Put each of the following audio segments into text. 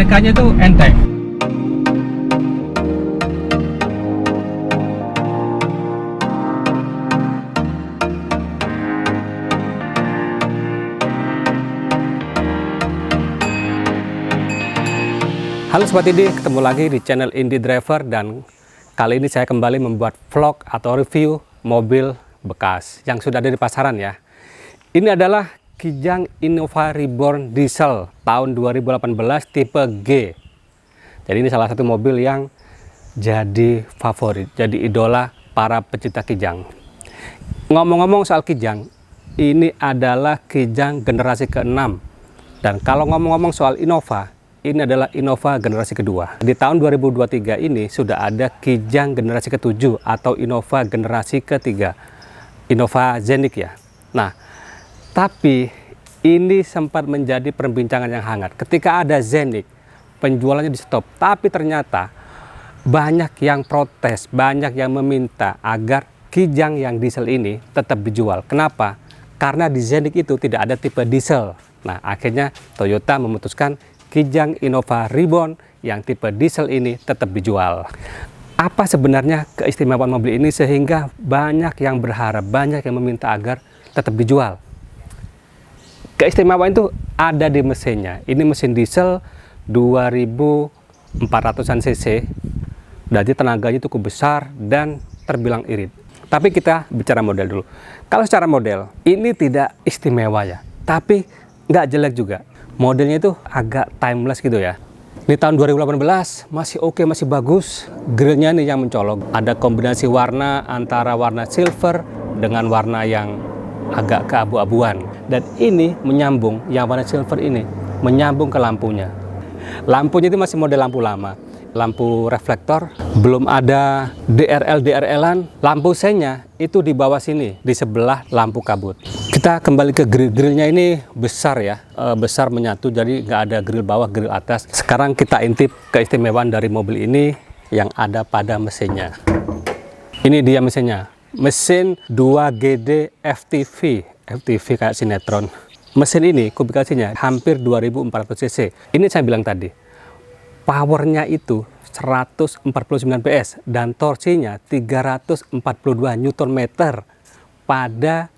mekanikanya itu enteng. Halo Sobat Indie, ketemu lagi di channel Indie Driver, dan kali ini saya kembali membuat vlog atau review mobil bekas yang sudah ada di pasaran ya. Ini adalah Kijang Innova Reborn Diesel tahun 2018 tipe G. Jadi ini salah satu mobil yang jadi favorit, jadi idola para pecinta Kijang. Ngomong-ngomong soal Kijang, ini adalah Kijang generasi ke-6. Dan kalau ngomong-ngomong soal Innova, ini adalah Innova generasi kedua. Di tahun 2023 ini sudah ada Kijang generasi ke-7 atau Innova generasi ketiga, Innova Zenik ya. Nah, tapi ini sempat menjadi perbincangan yang hangat. Ketika ada Zenik, penjualannya di stop. Tapi ternyata banyak yang protes, banyak yang meminta agar Kijang yang diesel ini tetap dijual. Kenapa? Karena di Zenik itu tidak ada tipe diesel. Nah, akhirnya Toyota memutuskan Kijang Innova Reborn yang tipe diesel ini tetap dijual. Apa sebenarnya keistimewaan mobil ini sehingga banyak yang berharap, banyak yang meminta agar tetap dijual? Keistimewaan itu ada di mesinnya. Ini mesin diesel 2400-an cc. Jadi tenaganya cukup besar dan terbilang irit. Tapi kita bicara model dulu. Kalau secara model, ini tidak istimewa ya. Tapi nggak jelek juga. Modelnya itu agak timeless gitu ya. Di tahun 2018 masih oke, masih bagus. Grillnya nih yang mencolok. Ada kombinasi warna antara warna silver dengan warna yang agak keabu-abuan. Dan ini menyambung, yang warna silver ini menyambung ke lampunya. Lampunya itu masih model lampu lama. Lampu reflektor, belum ada DRL-DRL-an. Lampu senya itu di bawah sini, di sebelah lampu kabut. Kita kembali ke grill-grillnya, ini besar ya, besar menyatu, jadi nggak ada grill bawah, grill atas. Sekarang kita intip keistimewaan dari mobil ini yang ada pada mesinnya. Ini dia mesinnya, mesin 2GD FTV, FTV kayak sinetron. Mesin ini kubikasinya hampir 2400 cc. Ini saya bilang tadi, powernya itu 149 PS dan torsinya 342 Nm pada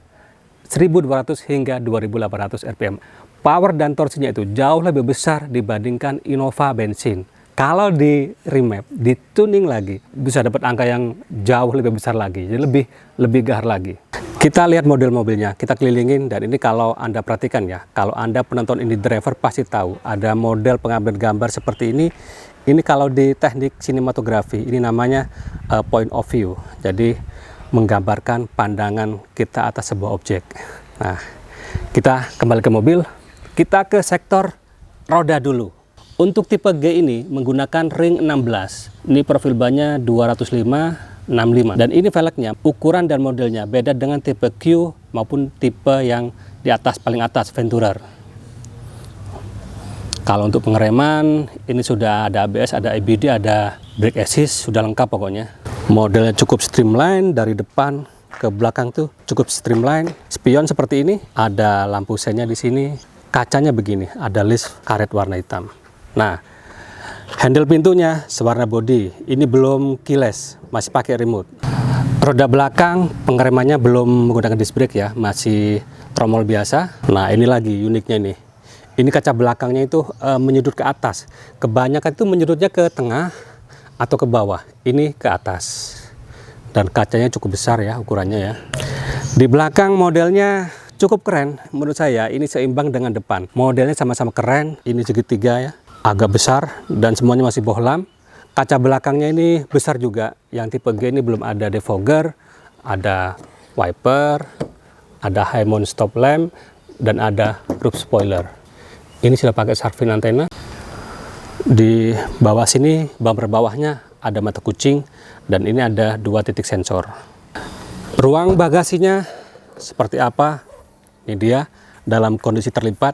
1200 hingga 2800 rpm. Power dan torsinya itu jauh lebih besar dibandingkan Innova bensin. Kalau di remap, di tuning lagi, bisa dapat angka yang jauh lebih besar lagi, jadi lebih gahar lagi. Kita lihat model mobilnya, kita kelilingin, dan ini kalau Anda perhatikan ya, kalau Anda penonton Indie Driver pasti tahu ada model pengambil gambar seperti ini. Ini kalau di teknik sinematografi, ini namanya point of view. Jadi menggambarkan pandangan kita atas sebuah objek. Nah, kita kembali ke mobil, kita ke sektor roda dulu. Untuk tipe G ini menggunakan ring 16. Ini profil bannya 205/65. Dan ini velgnya, ukuran dan modelnya beda dengan tipe Q maupun tipe yang di atas, paling atas, Venturer. Kalau untuk pengereman, ini sudah ada ABS, ada EBD, ada brake assist, sudah lengkap pokoknya. Modelnya cukup streamline, dari depan ke belakang tuh cukup streamline. Spion seperti ini, ada lampu senya di sini. Kacanya begini, ada list karet warna hitam. Nah, handle pintunya sewarna body. Ini belum keyless, masih pakai remote. Roda belakang pengeremannya belum menggunakan disc brake ya, masih tromol biasa. Nah, ini lagi uniknya nih. Ini kaca belakangnya itu menyudut ke atas. Kebanyakan itu menyudutnya ke tengah atau ke bawah. Ini ke atas. Dan kacanya cukup besar ya ukurannya ya. Di belakang modelnya cukup keren menurut saya. Ini seimbang dengan depan. Modelnya sama-sama keren. Ini segitiga ya, agak besar dan semuanya masih bohlam. Kaca belakangnya ini besar juga. Yang tipe G ini belum ada defogger, ada wiper, ada high mount stop lamp, dan ada roof spoiler. Ini sudah pakai shark fin antena. Di bawah sini, bumper bawahnya ada mata kucing, dan ini ada 2 titik sensor. Ruang bagasinya seperti apa? Ini dia dalam kondisi terlipat.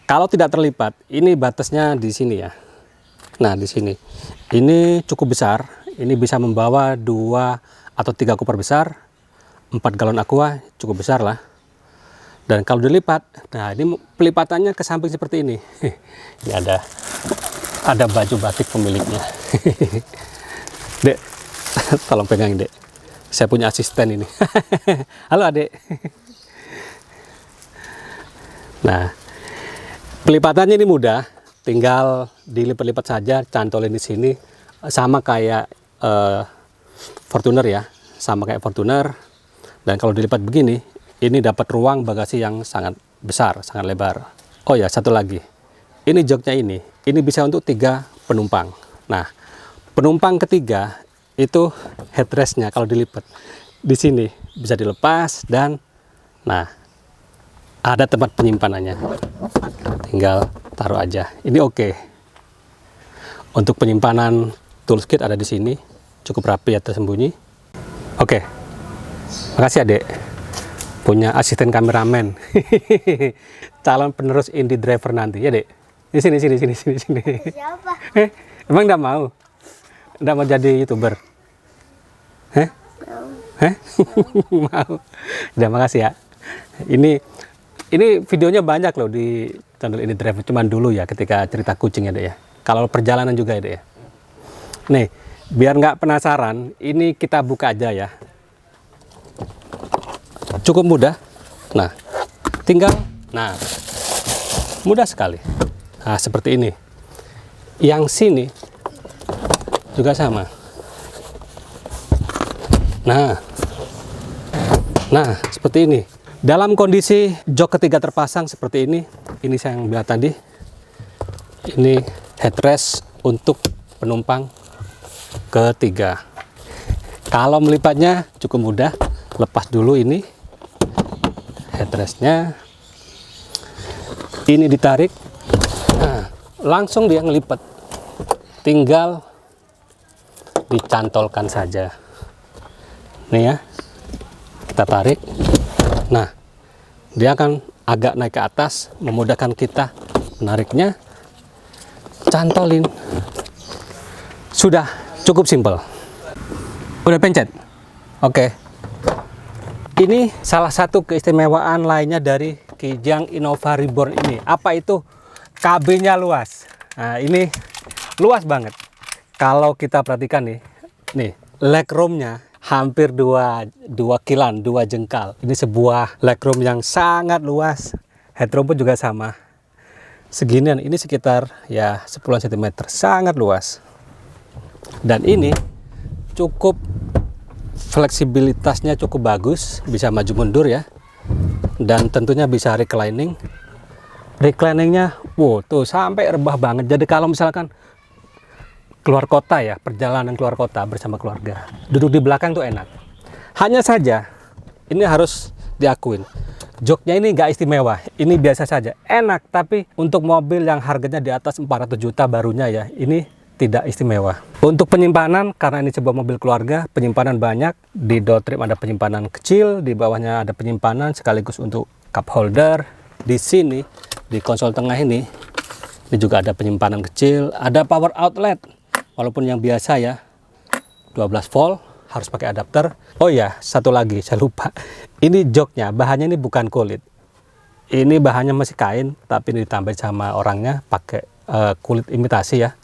Kalau tidak terlipat, ini batasnya di sini ya. Nah, di sini. Ini cukup besar. Ini bisa membawa 2 atau 3 koper besar. 4 galon aqua, cukup besar lah. Dan kalau dilipat, nah ini pelipatannya ke samping seperti ini. Ini ada Ada baju batik pemiliknya. Dek, tolong pegang Dek. Saya punya asisten ini. Halo Adek. Nah, pelipatannya ini mudah. Tinggal dilipat-lipat saja, cantolin di sini. Sama kayak Fortuner ya. Sama kayak Fortuner. Dan kalau dilipat begini, ini dapat ruang bagasi yang sangat besar, sangat lebar. Oh ya, satu lagi. Ini joknya ini bisa untuk 3 penumpang. Nah, penumpang ketiga itu headrestnya kalau dilipat di sini bisa dilepas dan nah ada tempat penyimpanannya. Tinggal taruh aja. Ini oke. Untuk penyimpanan toolkit ada di sini, cukup rapi ya, tersembunyi. Oke. Makasih Adek. Punya asisten kameramen. Calon penerus indie driver nanti ya, Dek. Di sini. Siapa? Emang enggak mau? Enggak mau jadi YouTuber? Mau. Udah, makasih ya. Ini videonya banyak loh di channel ini driver, cuman dulu ya ketika cerita kucing ya, Dek ya. Kalau perjalanan juga ya, Dek ya. Nih, biar nggak penasaran, ini kita buka aja ya. Cukup mudah. Nah, tinggal mudah sekali. Nah, seperti ini. Yang sini juga sama. Nah, seperti ini. Dalam kondisi jok ketiga terpasang seperti ini saya yang bilang tadi. Ini headrest untuk penumpang ketiga. Kalau melipatnya cukup mudah. Lepas dulu ini headrestnya. Ini ditarik. Nah, langsung dia ngelipat. Tinggal dicantolkan saja. Nih ya, kita tarik. Nah, dia akan agak naik ke atas, memudahkan kita menariknya. Cantolin. Sudah, cukup simpel. Udah pencet? Oke. Ini salah satu keistimewaan lainnya dari Kijang Innova Reborn ini. Apa itu? KB-nya luas. Nah, ini luas banget. Kalau kita perhatikan nih legroomnya hampir 2 kilan, 2 jengkal. Ini sebuah legroom yang sangat luas. Headroom pun juga sama. Seginian, ini sekitar ya 10 cm, sangat luas. Dan ini cukup fleksibilitasnya cukup bagus, bisa maju mundur ya. Dan tentunya bisa reclining. Recliningnya, wow, tuh sampai rebah banget. Jadi kalau misalkan keluar kota ya, perjalanan keluar kota bersama keluarga, duduk di belakang tuh enak. Hanya saja, ini harus diakuin, joknya ini nggak istimewa, ini biasa saja, enak. Tapi untuk mobil yang harganya di atas 400 juta barunya ya, ini tidak istimewa. Untuk penyimpanan, karena ini sebuah mobil keluarga, penyimpanan banyak. Di door trim ada penyimpanan kecil, di bawahnya ada penyimpanan sekaligus untuk cup holder. Di sini, di konsol tengah ini juga ada penyimpanan kecil, ada power outlet. Walaupun yang biasa ya, 12 volt, harus pakai adapter. Oh ya, satu lagi, saya lupa. Ini joknya, bahannya ini bukan kulit. Ini bahannya masih kain, tapi ini ditambah sama orangnya pakai kulit imitasi ya.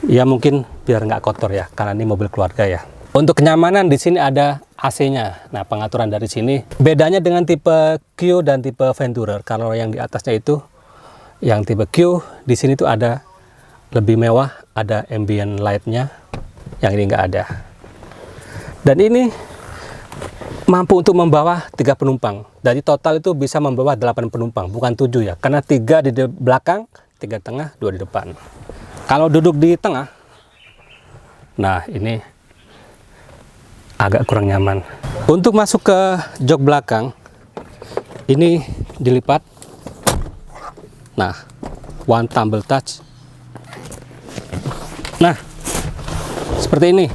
Ya mungkin biar nggak kotor ya, karena ini mobil keluarga ya. Untuk kenyamanan di sini ada AC-nya. Nah, pengaturan dari sini. Bedanya dengan tipe Q dan tipe Venturer. Kalau yang di atasnya itu, yang tipe Q, di sini tuh ada lebih mewah, ada ambient light-nya. Yang ini nggak ada. Dan ini mampu untuk membawa 3 penumpang. Jadi total itu bisa membawa 8 penumpang, bukan 7 ya. Karena 3 di belakang, 3 tengah, 2 di depan. Kalau duduk di tengah, nah ini agak kurang nyaman. Untuk masuk ke jok belakang, ini dilipat. Nah, one tumble touch. Nah, seperti ini.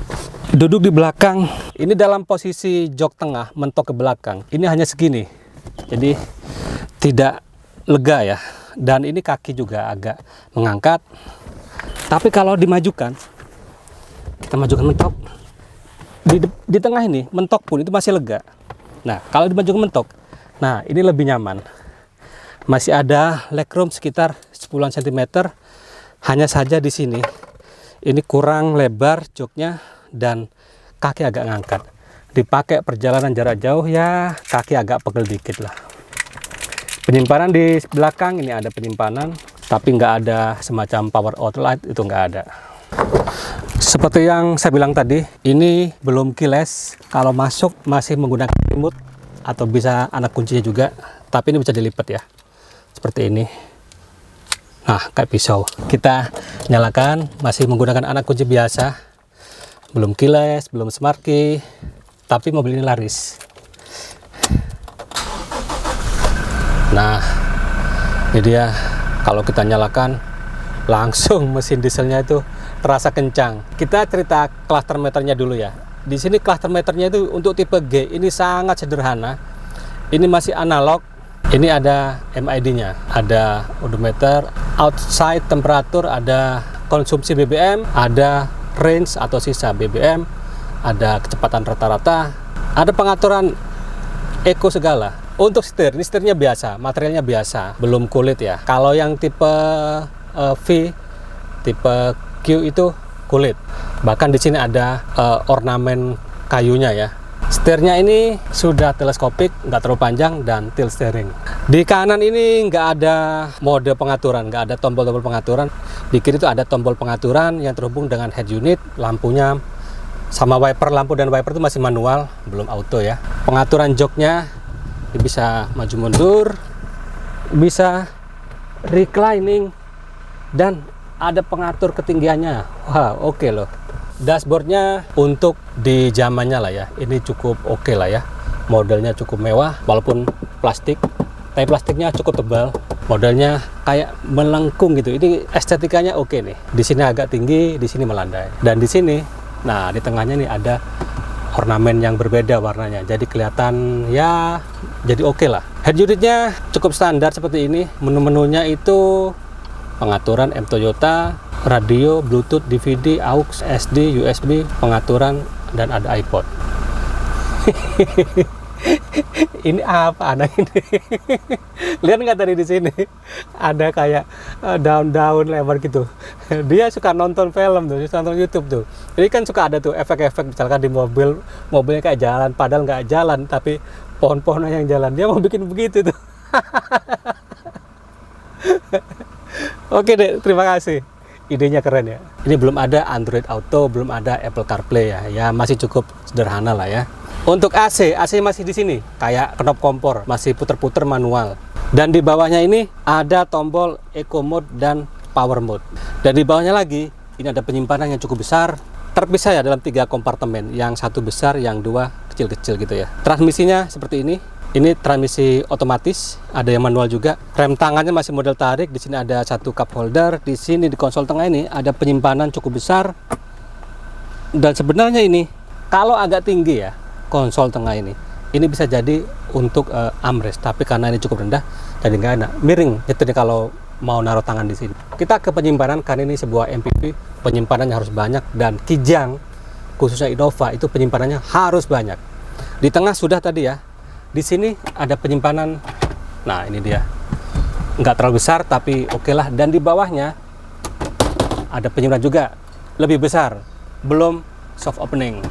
Duduk di belakang, ini dalam posisi jok tengah, mentok ke belakang. Ini hanya segini, jadi tidak lega ya. Dan ini kaki juga agak mengangkat. Tapi kalau dimajukan, kita majukan mentok. Di tengah ini, mentok pun itu masih lega. Nah, kalau dimajukan mentok, nah ini lebih nyaman. Masih ada legroom sekitar 10 cm. Hanya saja di sini ini kurang lebar joknya dan kaki agak ngangkat. Dipakai perjalanan jarak jauh ya kaki agak pegel dikit lah. Penyimpanan di belakang ini ada penyimpanan, tapi nggak ada semacam power outlet, itu nggak ada. Seperti yang saya bilang tadi, ini belum keyless. Kalau masuk masih menggunakan remote atau bisa anak kuncinya juga, tapi ini bisa dilipat ya, seperti ini. Nah, kayak pisau. Kita nyalakan, masih menggunakan anak kunci biasa, belum keyless, belum smart key, tapi mobil ini laris. Nah, ini dia. Kalau kita nyalakan, langsung mesin dieselnya itu terasa kencang. Kita cerita cluster meternya dulu ya. Di sini cluster meternya itu untuk tipe G ini sangat sederhana. Ini masih analog. Ini ada MID-nya, ada odometer, outside temperatur, ada konsumsi BBM, ada range atau sisa BBM, ada kecepatan rata-rata, ada pengaturan eco segala. Untuk setir, ini setirnya biasa, materialnya biasa, belum kulit ya. Kalau yang tipe V, tipe Q itu kulit. Bahkan di sini ada ornamen kayunya ya. Setirnya ini sudah teleskopik, nggak terlalu panjang, dan tilt steering. Di kanan ini nggak ada mode pengaturan, nggak ada tombol-tombol pengaturan. Di kiri itu ada tombol pengaturan yang terhubung dengan head unit, lampunya sama wiper, lampu dan wiper itu masih manual, belum auto ya. Pengaturan joknya bisa maju mundur, bisa reclining, dan ada pengatur ketinggiannya. Wah, oke loh. Dashboardnya untuk di zamannya lah ya, ini cukup oke lah ya. Modelnya cukup mewah, walaupun plastik, tapi plastiknya cukup tebal. Modelnya kayak melengkung gitu. Ini estetikanya oke nih. Di sini agak tinggi, di sini melandai. Dan di sini, nah di tengahnya nih ada ornamen yang berbeda warnanya. Jadi kelihatan ya, jadi oke lah. Head unitnya cukup standar seperti ini. Menu-menunya itu pengaturan M Toyota, radio, Bluetooth, DVD, AUX, SD, USB, pengaturan, dan ada iPod. Ini apa anak ini? Lihat nggak tadi di sini ada kayak daun-daun lebar gitu. Dia suka nonton film tuh, suka nonton YouTube tuh. Jadi kan suka ada tuh efek-efek misalkan di mobil, mobilnya kayak jalan, padahal nggak jalan, tapi pohon-pohonnya yang jalan. Dia mau bikin begitu tuh. Oke deh, terima kasih. Idenya keren ya. Ini belum ada Android Auto, belum ada Apple CarPlay ya. Ya masih cukup sederhana lah ya. Untuk AC masih di sini, kayak knop kompor, masih puter-puter manual. Dan di bawahnya ini ada tombol Eco Mode dan Power Mode. Dan di bawahnya lagi, ini ada penyimpanan yang cukup besar, terpisah ya dalam 3 kompartemen, yang satu besar, yang 2 kecil-kecil gitu ya. Transmisinya seperti ini. Ini transmisi otomatis, ada yang manual juga. Rem tangannya masih model tarik. Di sini ada satu cup holder. Di sini di konsol tengah ini ada penyimpanan cukup besar. Dan sebenarnya ini kalau agak tinggi ya konsol tengah ini bisa jadi untuk armrest. Tapi karena ini cukup rendah, jadi nggak enak. Miring jadi kalau mau naruh tangan di sini. Kita ke penyimpanan karena ini sebuah MPV. Penyimpanannya harus banyak dan Kijang khususnya Innova itu penyimpanannya harus banyak. Di tengah sudah tadi ya. Di sini ada penyimpanan, nah ini dia, nggak terlalu besar tapi oke lah. Dan di bawahnya ada penyimpanan juga, lebih besar, belum soft opening.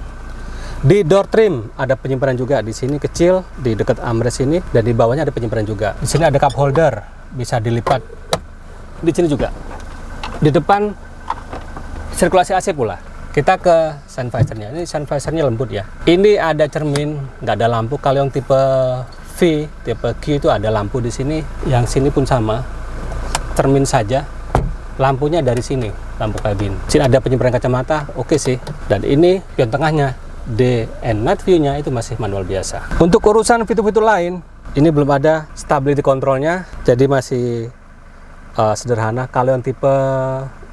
Di door trim ada penyimpanan juga, di sini kecil, di dekat armrest ini, dan di bawahnya ada penyimpanan juga. Di sini ada cup holder, bisa dilipat. Di sini juga. Di depan sirkulasi AC pula. Kita ke sun visor-nya. Ini sun visor-nya lembut ya. Ini ada cermin, nggak ada lampu. Kalau yang tipe V, tipe Q itu ada lampu di sini. Yang sini pun sama, cermin saja. Lampunya dari sini, lampu kabin. Sini ada penyimpanan kacamata, oke sih. Dan ini pion tengahnya, day and night view-nya itu masih manual biasa. Untuk urusan fitur-fitur lain, ini belum ada stability control-nya, jadi masih sederhana. Kalau yang tipe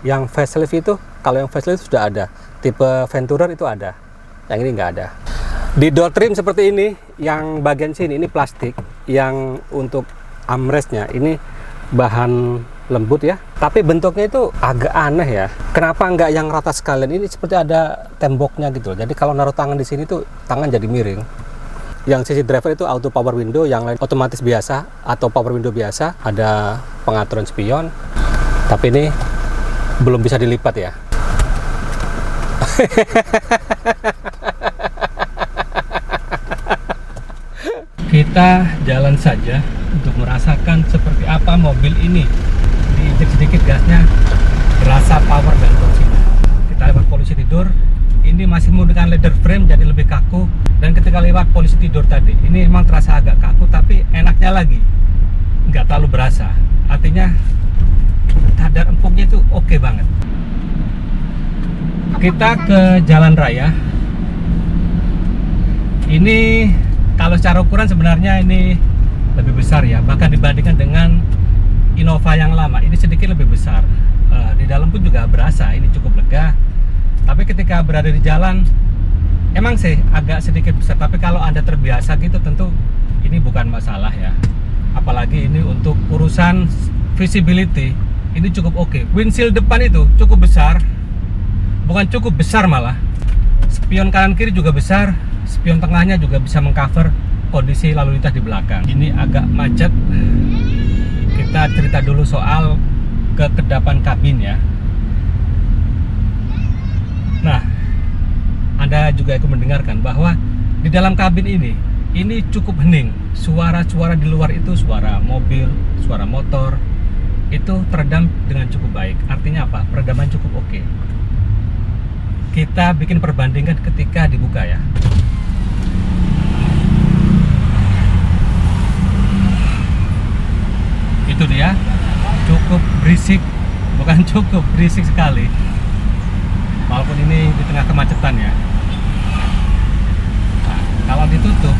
yang facelift itu, kalau yang facelift sudah ada. Tipe Venturer itu ada, yang ini nggak ada. Di door trim seperti ini, yang bagian sini ini plastik, yang untuk armrestnya ini bahan lembut ya, tapi bentuknya itu agak aneh ya. Kenapa nggak yang rata sekalian? Ini seperti ada temboknya gitu. Jadi kalau naruh tangan di sini tuh tangan jadi miring. Yang sisi driver itu auto power window, yang lain otomatis biasa atau power window biasa. Ada pengaturan spion, tapi ini belum bisa dilipat ya. Kita jalan saja untuk merasakan seperti apa mobil ini. Diinjek sedikit gasnya, berasa power dan torsinya. Kita lewat polisi tidur, ini masih menggunakan leather frame jadi lebih kaku. Dan ketika lewat polisi tidur tadi, ini memang terasa agak kaku, tapi enaknya lagi nggak terlalu berasa. Artinya kadar empuknya itu oke banget. Kita ke jalan raya. Ini kalau secara ukuran sebenarnya ini lebih besar ya, bahkan dibandingkan dengan Innova yang lama ini sedikit lebih besar. Di dalam pun juga berasa ini cukup lega. Tapi ketika berada di jalan emang sih agak sedikit besar, tapi kalau Anda terbiasa gitu tentu ini bukan masalah ya. Apalagi ini untuk urusan visibility ini cukup oke. Windshield depan itu cukup besar, bukan cukup besar malah. Spion kanan kiri juga besar, spion tengahnya juga bisa mengcover kondisi lalu lintas di belakang. Ini agak macet. Kita cerita dulu soal kekedapan kabin ya. Nah, Anda juga ikut mendengarkan bahwa di dalam kabin ini cukup hening. Suara-suara di luar itu, suara mobil, suara motor, itu teredam dengan cukup baik. Artinya apa? Peredaman cukup oke. Kita bikin perbandingan ketika dibuka ya. Itu dia, cukup berisik, bukan cukup berisik sekali. Walaupun ini di tengah kemacetan ya. Nah, kalau ditutup,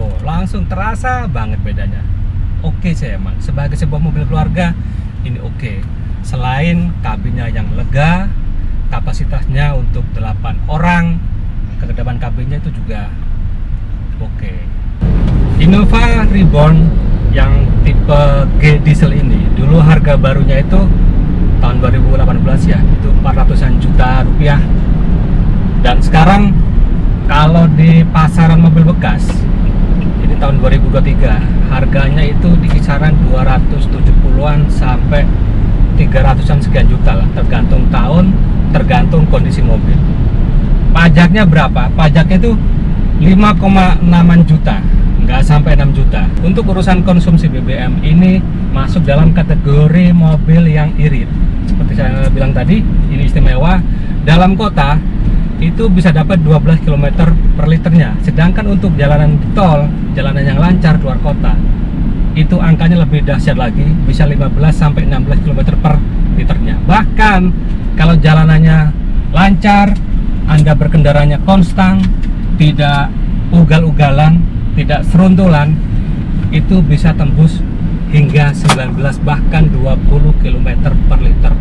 oh langsung terasa banget bedanya. Oke sih emang, sebagai sebuah mobil keluarga ini oke. Selain kabinnya yang lega, kapasitasnya untuk 8 orang, kekedapan kabinnya itu juga oke. Innova Reborn yang tipe G diesel ini dulu harga barunya itu tahun 2018 ya, itu 400-an juta rupiah. Dan sekarang kalau di pasaran mobil bekas ini tahun 2023 harganya itu di kisaran 270-an sampai 300-an sekian juta lah, tergantung tahun, tergantung kondisi mobil. Pajaknya berapa? Pajaknya itu 5,6 juta, nggak sampai 6 juta. Untuk urusan konsumsi BBM ini masuk dalam kategori mobil yang irit. Seperti saya bilang tadi, ini istimewa. Dalam kota itu bisa dapat 12 km per liternya. Sedangkan untuk jalanan tol, jalanan yang lancar keluar kota, itu angkanya lebih dahsyat lagi, bisa 15 sampai 16 km per liternya. Bahkan kalau jalanannya lancar, Anda berkendaranya konstan, tidak ugal-ugalan, tidak seruntulan, itu bisa tembus hingga 19 bahkan 20 km per liter.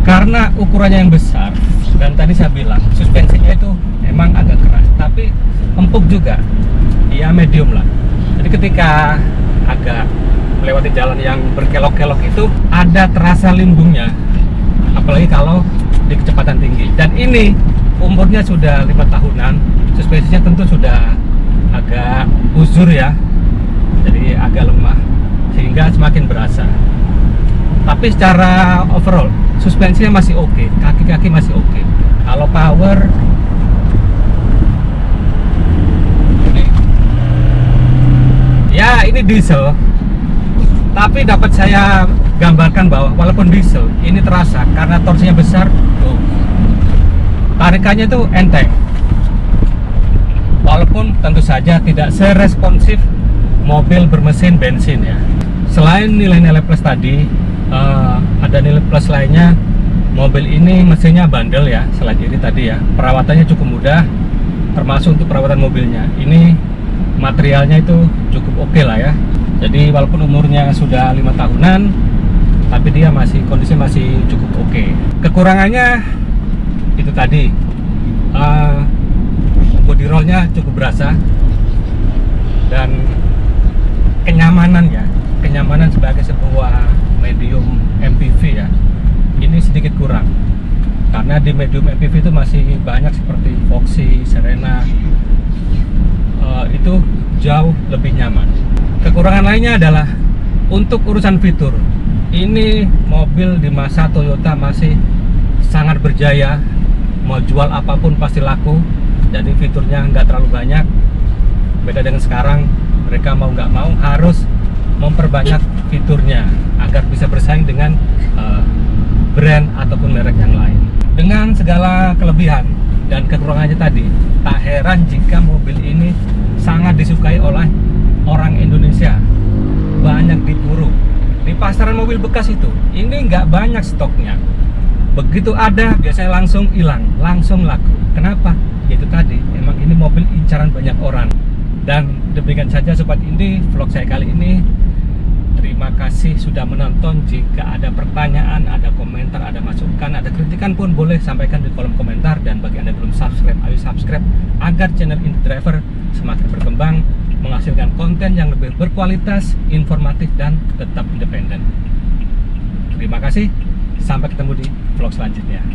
Karena ukurannya yang besar, dan tadi saya bilang suspensinya itu emang agak keras, tapi empuk juga, ya medium lah. Jadi ketika agak melewati jalan yang berkelok-kelok itu ada terasa limbungnya, apalagi kalau di kecepatan tinggi. Dan ini umurnya sudah 5 tahunan, suspensinya tentu sudah agak uzur ya, jadi agak lemah sehingga semakin berasa. Tapi secara overall suspensinya masih oke, kaki-kaki masih oke. Kalau power ini, ya ini diesel, tapi dapat saya gambarkan bahwa walaupun diesel ini terasa karena torsinya besar, tuh, tarikannya itu enteng. Walaupun tentu saja tidak seresponsif mobil bermesin bensin ya. Selain nilai-nilai plus tadi, ada nilai plus lainnya. Mobil ini mesinnya bandel ya, selain ini tadi ya. Perawatannya cukup mudah, termasuk untuk perawatan mobilnya. Ini materialnya itu cukup oke lah ya. Jadi walaupun umurnya sudah 5 tahunan, tapi dia kondisi masih cukup oke. Kekurangannya itu tadi, body rollnya cukup berasa, dan kenyamanan sebagai sebuah medium MPV ya, ini sedikit kurang. Karena di medium MPV itu masih banyak seperti Foxy, Serena, itu jauh lebih nyaman. Kekurangan lainnya adalah untuk urusan fitur. Ini mobil di masa Toyota masih sangat berjaya, mau jual apapun pasti laku. Jadi fiturnya nggak terlalu banyak. Beda dengan sekarang, mereka mau nggak mau harus memperbanyak fiturnya agar bisa bersaing dengan brand ataupun merek yang lain. Dengan segala kelebihan dan kekurangannya tadi, tak heran jika mobil ini sangat disukai oleh orang Indonesia. Banyak diburu. Di pasaran mobil bekas itu, ini nggak banyak stoknya. Begitu ada, biasanya langsung hilang, langsung laku. Kenapa? Yaitu tadi, emang ini mobil incaran banyak orang. Dan demikian saja Sobat Indie, vlog saya kali ini. Terima kasih sudah menonton. Jika ada pertanyaan, ada komentar, ada masukan, ada kritikan pun boleh sampaikan di kolom komentar. Dan bagi Anda yang belum subscribe, ayo subscribe agar channel Indie Driver semakin berkembang, menghasilkan konten yang lebih berkualitas, informatif, dan tetap independen. Terima kasih, sampai ketemu di vlog selanjutnya.